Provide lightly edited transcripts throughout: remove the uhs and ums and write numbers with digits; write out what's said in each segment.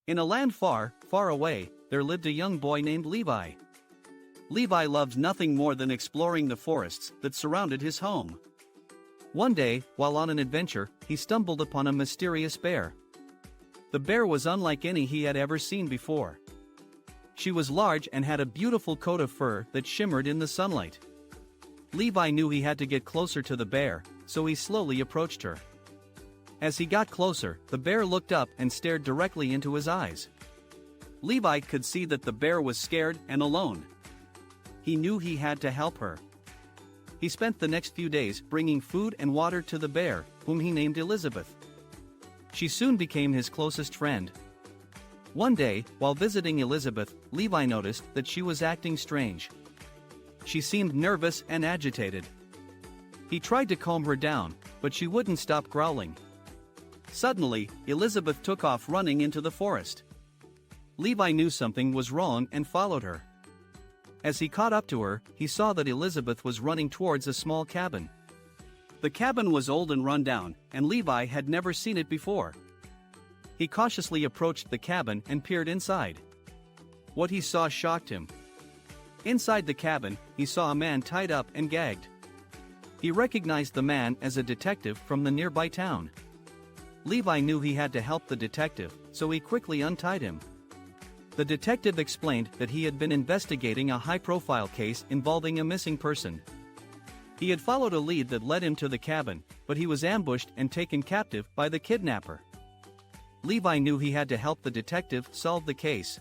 In a land far, far away, there lived a young boy named Levi. Levi loved nothing more than exploring the forests that surrounded his home. One day, while on an adventure, he stumbled upon a mysterious bear. The bear was unlike any he had ever seen before. She was large and had a beautiful coat of fur that shimmered in the sunlight. Levi knew he had to get closer to the bear, so he slowly approached her. As he got closer, the bear looked up and stared directly into his eyes. Levi could see that the bear was scared and alone. He knew he had to help her. He spent the next few days bringing food and water to the bear, whom he named Elizabeth. She soon became his closest friend. One day, while visiting Elizabeth, Levi noticed that she was acting strange. She seemed nervous and agitated. He tried to calm her down, but she wouldn't stop growling. Suddenly, Elizabeth took off running into the forest. Levi knew something was wrong and followed her. As he caught up to her, he saw that Elizabeth was running towards a small cabin. The cabin was old and run down, and Levi had never seen it before. He cautiously approached the cabin and peered inside. What he saw shocked him. Inside the cabin, he saw a man tied up and gagged. He recognized the man as a detective from the nearby town. Levi knew he had to help the detective, so he quickly untied him. The detective explained that he had been investigating a high-profile case involving a missing person. He had followed a lead that led him to the cabin, but he was ambushed and taken captive by the kidnapper. Levi knew he had to help the detective solve the case.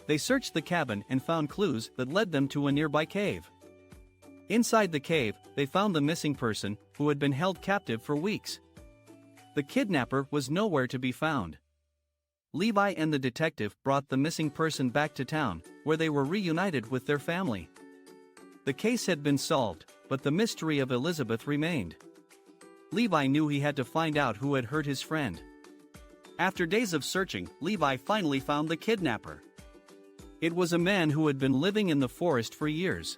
They searched the cabin and found clues that led them to a nearby cave. Inside the cave, they found the missing person, who had been held captive for weeks. The kidnapper was nowhere to be found. Levi and the detective brought the missing person back to town, where they were reunited with their family. The case had been solved, but the mystery of Elizabeth remained. Levi knew he had to find out who had hurt his friend. After days of searching, Levi finally found the kidnapper. It was a man who had been living in the forest for years.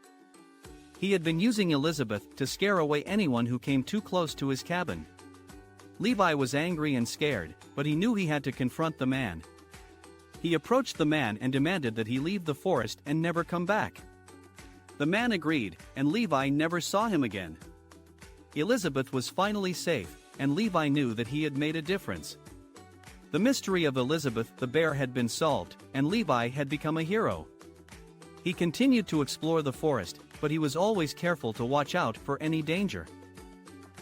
He had been using Elizabeth to scare away anyone who came too close to his cabin. Levi was angry and scared, but he knew he had to confront the man. He approached the man and demanded that he leave the forest and never come back. The man agreed, and Levi never saw him again. Elizabeth was finally safe, and Levi knew that he had made a difference. The mystery of Elizabeth the bear had been solved, and Levi had become a hero. He continued to explore the forest, but he was always careful to watch out for any danger.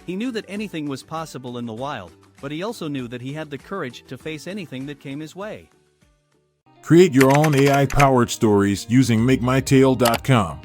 He knew that anything was possible in the wild, but he also knew that he had the courage to face anything that came his way. Create your own AI-powered stories using MakeMyTale.com.